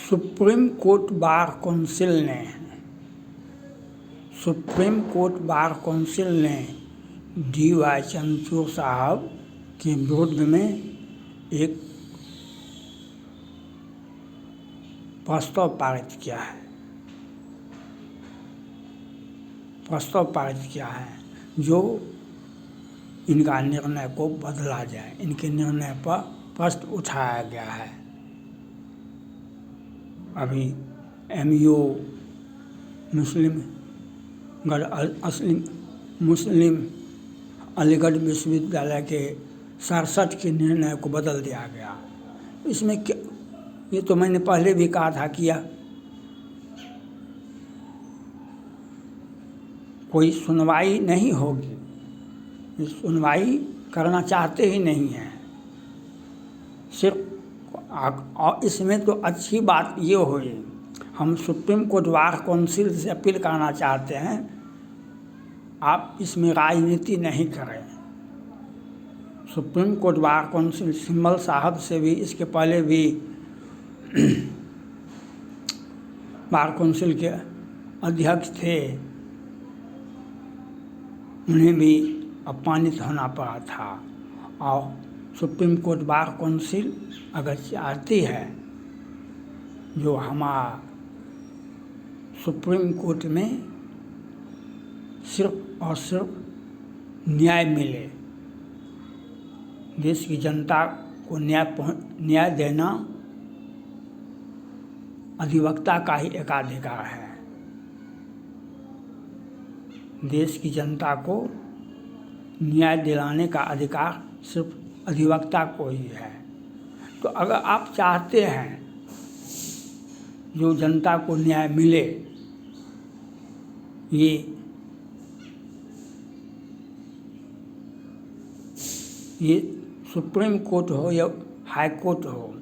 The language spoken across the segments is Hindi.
सुप्रीम कोर्ट बार कौंसिल ने डी.वाई. चंद्रचूड़ साहब के विरुद्ध में एक प्रस्ताव पारित किया है जो इनका निर्णय को बदला जाए। इनके निर्णय पर प्रश्न उठाया गया है। अभी एमयू मुस्लिम अलीगढ़ विश्वविद्यालय के 67 के निर्णय को बदल दिया गया। इसमें क्या, ये तो मैंने पहले भी कहा था कि कोई सुनवाई नहीं होगी, ये सुनवाई करना चाहते ही नहीं हैं। सिर्फ और इसमें तो अच्छी बात ये हुई, हम सुप्रीम कोर्ट बार कौंसिल से अपील करना चाहते हैं, आप इसमें राजनीति नहीं करें। Supreme court bar council symbol साहब से भी इसके पहले भी बार कौंसिल के अध्यक्ष थे, उन्हें भी अपमानित होना पड़ा था। और सुप्रीम कोर्ट बार कौंसिल अगर चाहती है जो हमारा सुप्रीम कोर्ट में सिर्फ और सिर्फ न्याय मिले, देश की जनता को न्याय देना अधिवक्ता का ही एकाधिकार है। देश की जनता को न्याय दिलाने का अधिकार सिर्फ अधिवक्ता को ही है। तो अगर आप चाहते हैं जो जनता को न्याय मिले, ये सुप्रीम कोर्ट हो या हाई कोर्ट हो,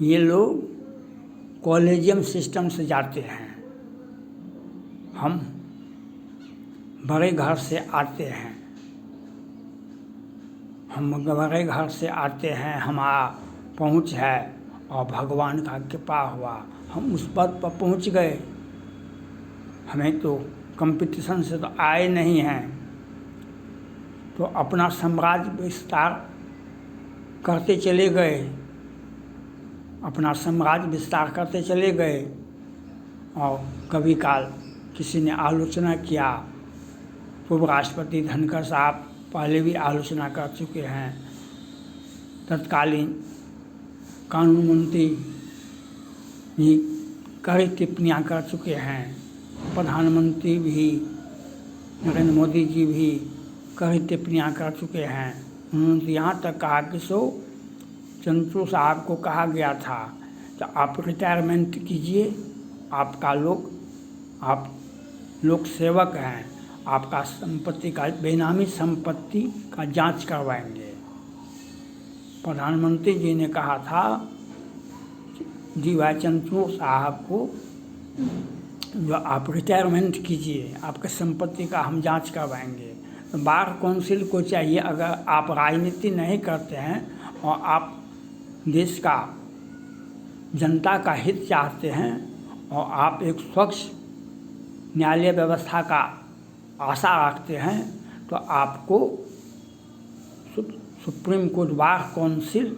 ये लोग कॉलेजियम सिस्टम से जाते हैं। हम बड़े घर से आते हैं, हमारा पहुंच है और भगवान का कृपा हुआ, हम उस पद पर पहुंच गए। हमें तो कंपटीशन से तो आए नहीं हैं, तो अपना साम्राज्य विस्तार करते चले गए। और कभी काल किसी ने आलोचना किया, पूर्व राष्ट्रपति धनखड़ साहब पहले भी आलोचना कर चुके हैं, तत्कालीन कानून मंत्री भी कई टिप्पणियां कर चुके हैं, प्रधानमंत्री भी नरेंद्र मोदी जी भी कई टिप्पणियां कर चुके हैं। उन्होंने यहाँ तक कहा कि चंद्रचूड़ साहब को कहा गया था कि आप रिटायरमेंट कीजिए, आप लोक सेवक हैं, आपका संपत्ति का बेनामी संपत्ति का जांच करवाएंगे। प्रधानमंत्री जी ने कहा था डी.वाई. चंद्रचूड़ साहब को जो आप रिटायरमेंट कीजिए, आपके संपत्ति का हम जांच करवाएंगे। तो बार कौंसिल को चाहिए, अगर आप राजनीति नहीं करते हैं और आप देश का जनता का हित चाहते हैं और आप एक स्वच्छ न्यायालय व्यवस्था का आशा रखते हैं, तो आपको सुप्रीम कोर्ट बार कौंसिल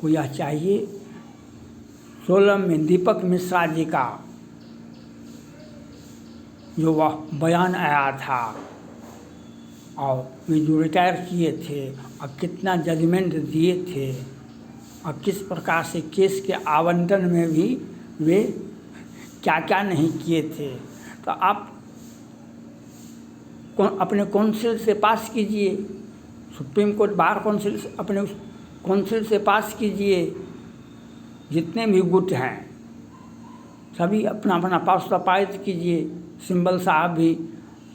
को यह चाहिए। 16 में दीपक मिश्रा जी का जो वह बयान आया था और वे जो रिटायर किए थे और कितना जजमेंट दिए थे और किस प्रकार से केस के आवंटन में भी वे क्या क्या नहीं किए थे, तो आप अपने कौंसिल से पास कीजिए, सुप्रीम कोर्ट बार कौंसिल से अपने कौंसिल से पास कीजिए। जितने भी गुट हैं सभी अपना अपना प्रस्ताव पारित कीजिए। सिंबल साहब भी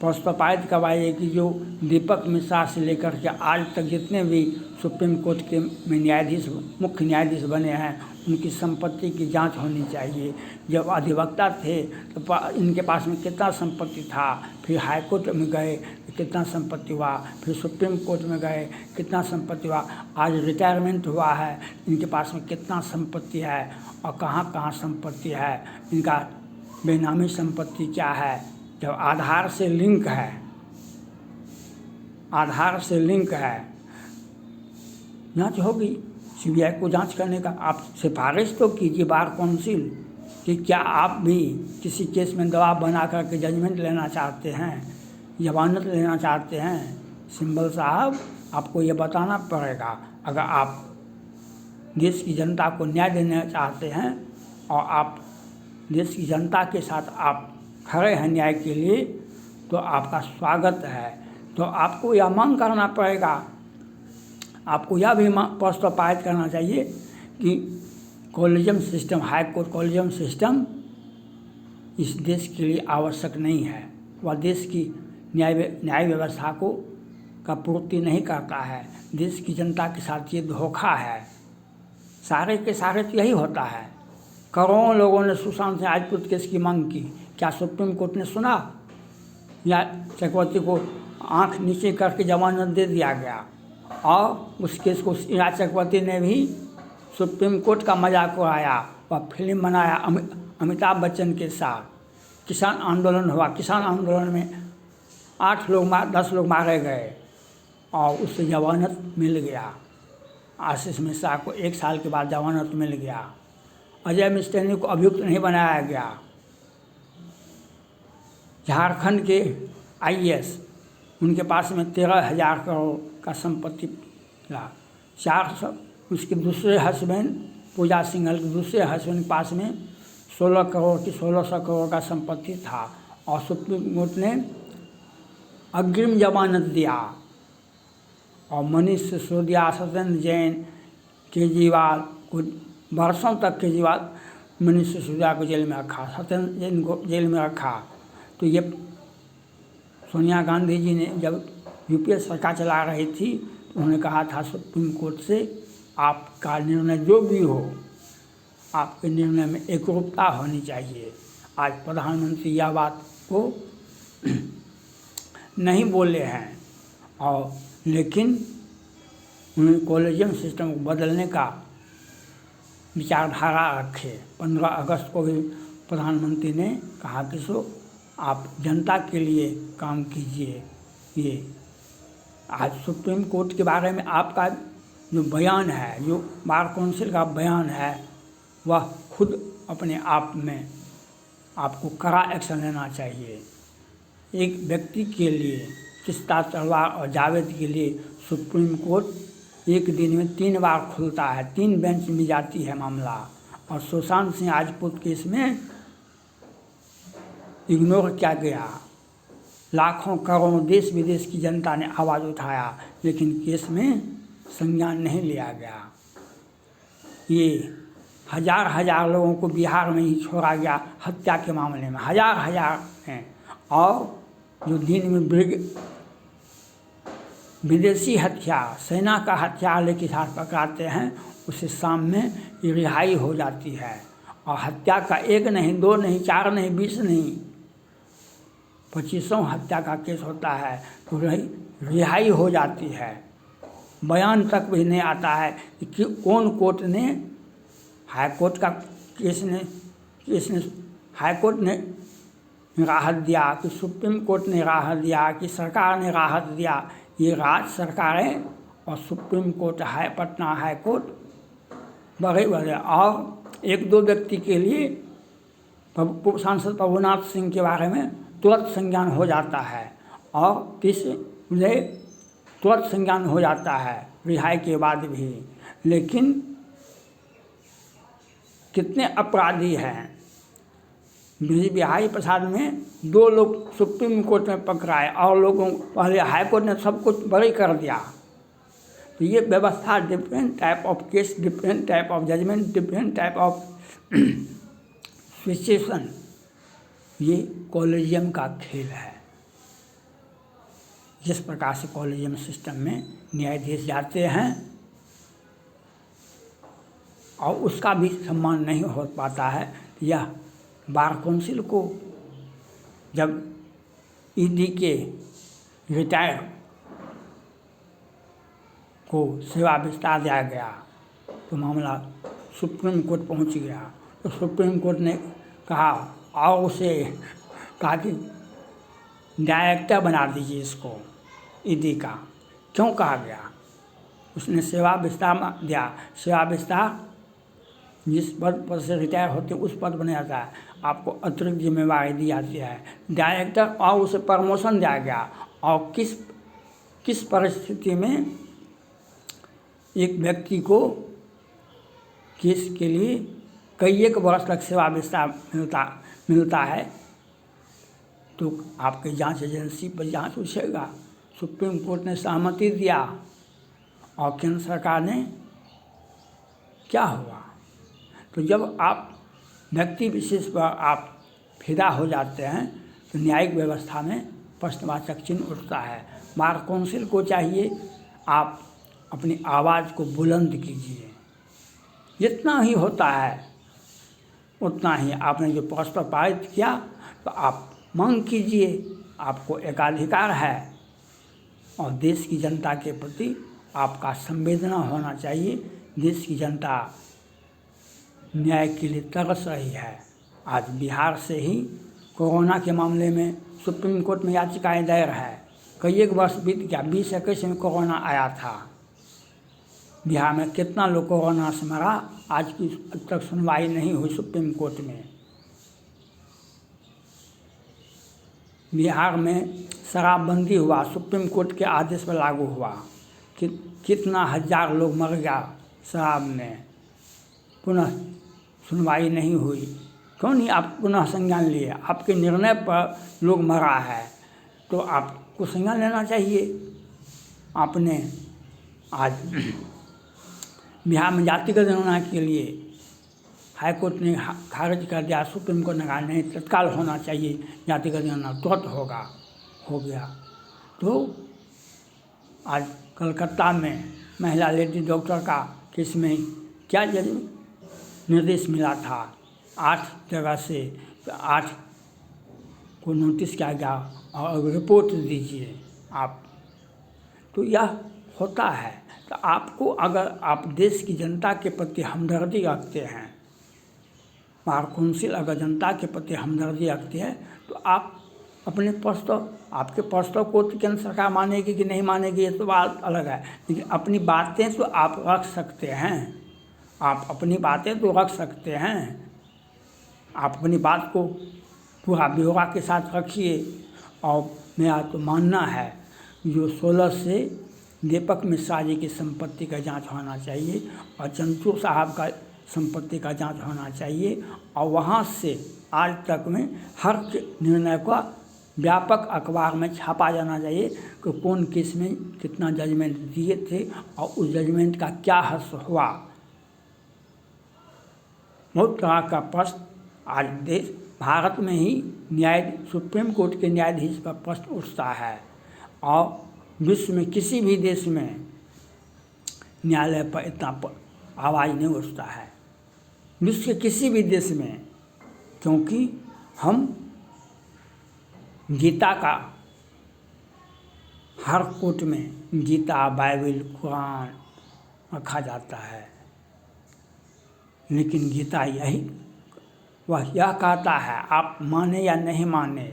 प्रश्न पारित करवाइए कि जो दीपक मिश्रा से लेकर के आज तक जितने भी सुप्रीम कोर्ट के में न्यायाधीश मुख्य न्यायाधीश बने हैं उनकी संपत्ति की जांच होनी चाहिए। जब अधिवक्ता थे तो इनके पास में कितना संपत्ति था, फिर हाई कोर्ट में गए तो कितना संपत्ति हुआ, फिर सुप्रीम कोर्ट में गए कितना संपत्ति हुआ, आज रिटायरमेंट हुआ है इनके पास में कितना संपत्ति है और कहाँ कहाँ संपत्ति है, इनका बेनामी संपत्ति क्या है। जब आधार से लिंक है, आधार से लिंक है, जांच होगी। सीबीआई को जांच करने का आप सिफारिश तो कीजिए बार काउंसिल कि क्या आप भी किसी केस में दबाव बना करके जजमेंट लेना चाहते हैं, जमानत लेना चाहते हैं। सिंबल साहब आपको ये बताना पड़ेगा। अगर आप देश की जनता को न्याय देना चाहते हैं और आप देश की जनता के साथ आप खड़े हैं न्याय के लिए, तो आपका स्वागत है। तो आपको यह मांग करना पड़ेगा, आपको यह भी प्रस्ताव पारित करना चाहिए कि collegium system, high court collegium system इस देश के लिए आवश्यक नहीं है। वह देश की न्याय व्यवस्था को का पूर्ति नहीं करता है। देश की जनता के साथ ये धोखा है। सारे के सारे तो यही होता है। करोड़ों लोगों ने सुशांत सिंह राजपूत केस की मांग की, क्या सुप्रीम कोर्ट ने सुना? या चक्रवर्ती को आंख नीचे करके जमानत दे दिया गया और उस केस को ईरा चक्रवर्ती ने भी सुप्रीम कोर्ट का मजाक उड़ाया। वह फिल्म बनाया अमिताभ बच्चन के साथ। किसान आंदोलन हुआ, किसान आंदोलन में 10 लोग मारे गए और उससे जमानत मिल गया। आशीष मिश्रा को 1 साल के बाद जमानत मिल गया। अजय मिस्त्री को अभियुक्त नहीं बनाया गया। झारखंड के आईएएस, उनके पास में 13,000 करोड़ का संपत्ति मिला। 400 उसके दूसरे हस्बैंड पूजा सिंघल के दूसरे हस्बैंड के पास में 16 करोड़ की 1600 करोड़ का संपत्ति था और सुप्रीम कोर्ट ने अग्रिम जमानत दिया। और मनीष सिसोदिया, सत्येंद्र जैन, केजरीवाल को बरसों तक केजरीवाल मनीष सिसोदिया को जेल में रखा, सत्येंद्र जैन को जेल में रखा। तो ये सोनिया गांधी जी ने जब यूपीए सरकार चला रही थी तो उन्होंने कहा था सुप्रीम कोर्ट से आपका निर्णय जो भी हो, आपके निर्णय में एकरूपता होनी चाहिए। आज प्रधानमंत्री यह बात को नहीं बोले हैं और लेकिन उन्होंने कॉलेजियम सिस्टम को बदलने का विचारधारा रखे। 15 अगस्त को भी प्रधानमंत्री ने कहा कि आप जनता के लिए काम कीजिए। ये आज सुप्रीम कोर्ट के बारे में आपका जो बयान है, जो बार काउंसिल का बयान है, वह खुद अपने आप में आपको कड़ा एक्शन लेना चाहिए। एक व्यक्ति के लिए, किस्ता तलवार और जावेद के लिए सुप्रीम कोर्ट एक दिन में 3 बार खुलता है, 3 बेंच में जाती है मामला। और सुशांत सिंह राजपूत केस में इग्नोर किया गया। लाखों करोड़ों देश विदेश की जनता ने आवाज़ उठाया, लेकिन केस में संज्ञान नहीं लिया गया। ये हजार लोगों को बिहार में ही छोड़ा गया हत्या के मामले में, हजार हैं। और जो दिन में विदेशी हथियार, सेना का हथियार लेके साथ पकड़ाते हैं, उसे शाम में रिहाई हो जाती है। और हत्या का 1 नहीं, 2 नहीं, 4 नहीं, 20 नहीं, 25 हत्या का केस होता है तो रिहाई हो जाती है। बयान तक भी नहीं आता है कि कौन कोर्ट ने, हाई कोर्ट का केस ने हाई कोर्ट ने राहत दिया कि सुप्रीम कोर्ट ने राहत दिया कि सरकार ने राहत दिया। ये राज्य सरकारें और supreme court Patna high court बड़े और 1-2 व्यक्ति के लिए सांसद प्रभुनाथ सिंह के बारे में तुरंत संज्ञान हो जाता है और तीसरे तुरंत संज्ञान हो जाता है रिहाई के बाद भी। लेकिन कितने अपराधी हैं। बिहारी प्रसाद में 2 लोग सुप्रीम कोर्ट में पकड़ाए और लोगों पहले हाई कोर्ट ने सब कुछ बरी कर दिया। तो ये व्यवस्था, different type of case, different type of judgement, different type of situation, ये कॉलेजियम का खेल है। जिस प्रकार से कॉलेजियम सिस्टम में न्यायाधीश जाते हैं और उसका भी सम्मान नहीं हो पाता है, यह बार काउंसिल को जब ईडी के रिटायर को सेवा विस्तार दिया गया तो मामला सुप्रीम कोर्ट पहुंच गया। तो सुप्रीम कोर्ट ने कहा और उसे कहा कि डायरेक्टर बना दीजिए इसको ईडी का। क्यों कहा गया? उसने सेवा विस्तार दिया। सेवा विस्तार जिस पद पर से रिटायर होते उस पद बना जाता है, आपको अतिरिक्त जिम्मेवारी दी जाती है डायरेक्टर, और उसे प्रमोशन दिया गया। और किस परिस्थिति में एक व्यक्ति को केस के लिए कई एक वर्ष तक सेवा विस्तार मिलता है तो आपके जांच एजेंसी पर जांच उठेगा। सुप्रीम कोर्ट ने सहमति दिया और केंद्र सरकार ने क्या हुआ? तो जब आप व्यक्ति विशेष पर आप फिदा हो जाते हैं तो न्यायिक व्यवस्था में प्रश्नवाचक चिन्ह उठता है। बार काउंसिल को चाहिए आप अपनी आवाज़ को बुलंद कीजिए, जितना ही होता है उतना ही। आपने जो प्रस्ताव पारित किया तो आप मांग कीजिए, आपको एकाधिकार है और देश की जनता के प्रति आपका संवेदना होना चाहिए। देश की जनता न्याय के लिए तरस रही है। आज बिहार से ही कोरोना के मामले में सुप्रीम कोर्ट में याचिकाएं दायर है। कई एक वर्ष बीत गया, 2021 में कोरोना आया था। बिहार में कितना लोग कोरोना से मरा, आज की तक सुनवाई नहीं हुई सुप्रीम कोर्ट में। बिहार में शराबबंदी हुआ, सुप्रीम कोर्ट के आदेश पर लागू हुआ। कितना हजार लोग मर गया शराब में, पुनः सुनवाई नहीं हुई। क्यों नहीं आप पुनः संज्ञान लिए? आपके निर्णय पर लोग मरा है तो आपको संज्ञान लेना चाहिए। आपने आज बिहार में जातिगत जनगणना के लिए हाई कोर्ट ने खारिज कर दिया, सुप्रीम कोर्ट ने कहा नहीं तत्काल होना चाहिए, जातिगत जनगणना तुरंत होगा, हो गया। तो आज कलकत्ता में महिला लेडी डॉक्टर का केस में क्या निर्देश मिला था, 8 जगह से 8 को नोटिस किया गया और रिपोर्ट दीजिए आप। तो यह होता है। तो आपको अगर आप देश की जनता के प्रति हमदर्दी रखते हैं, बार काउंसिल अगर जनता के प्रति हमदर्दी रखती है तो आप अपने प्रस्ताव, आपके प्रस्ताव को तो केंद्र सरकार मानेगी कि नहीं मानेगी ये तो बात अलग है, लेकिन अपनी बातें तो आप रख सकते हैं। आप अपनी बातें तो रख सकते हैं। आप अपनी बात को पूरा ब्यौरा के साथ रखिए। और मेरा तो मानना है जो 16 से दीपक मिश्रा जी की संपत्ति का जांच होना चाहिए और चंचू साहब का संपत्ति का जांच होना चाहिए। और वहाँ से आज तक में हर निर्णय का व्यापक अखबार में छापा जाना चाहिए कि कौन केस में कितना जजमेंट दिए थे और उस जजमेंट का क्या हर्ष हुआ। बहुत तरह का प्रश्न आज देश भारत में ही सुप्रीम कोर्ट के न्यायाधीश पर प्रश्न उठता है और विश्व में किसी भी देश में न्यायालय पर इतना आवाज़ नहीं उठता है, विश्व के किसी भी देश में। क्योंकि हम गीता का हर कोर्ट में गीता, बाइबल, कुरान रखा जाता है, लेकिन गीता वह यह कहता है आप माने या नहीं माने,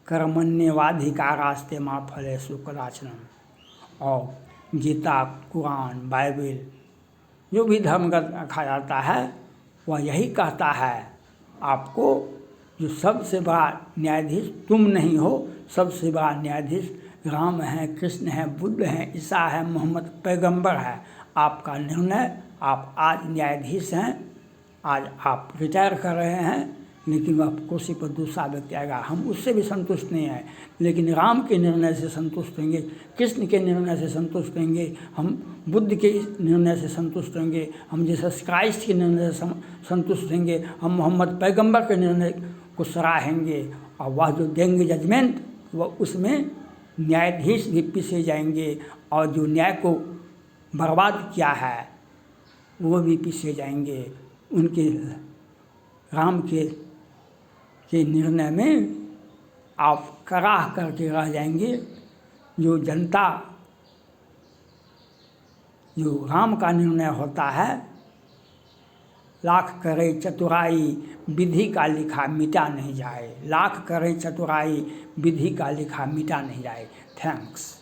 कर्मण्येवाधिकारास्ते मा फलेषु कदाचन। और गीता, कुरान, बाइबल जो भी धर्मगत रखा जाता है वह यही कहता है आपको जो सबसे बड़ा न्यायाधीश तुम नहीं हो, सबसे बड़ा न्यायाधीश राम है, कृष्ण है, बुद्ध है, ईसा है, मोहम्मद पैगंबर है। आपका निर्णय, आप आज न्यायाधीश हैं, आज आप रिटायर कर रहे हैं, लेकिन वह कुर्सी पर दूसरा व्यक्ति आएगा, हम उससे भी संतुष्ट नहीं हैं, लेकिन राम के निर्णय से संतुष्ट होंगे, कृष्ण के निर्णय से संतुष्ट होंगे, हम बुद्ध के निर्णय से संतुष्ट होंगे, हम जीसस क्राइस्ट के निर्णय से संतुष्ट होंगे, हम मोहम्मद पैगंबर के निर्णय को सराहेंगे और वह जो देंगे जजमेंट वह उसमें न्यायाधीश भी पीछे जाएंगे और जो न्याय को बर्बाद किया है वो भी पीछे जाएंगे। उनके राम के निर्णय में आप कराह करके रह जाएंगे। जो जनता, जो राम का निर्णय होता है, लाख करे चतुराई विधि का लिखा मिटा नहीं जाए। लाख करे चतुराई विधि का लिखा मिटा नहीं जाए। थैंक्स।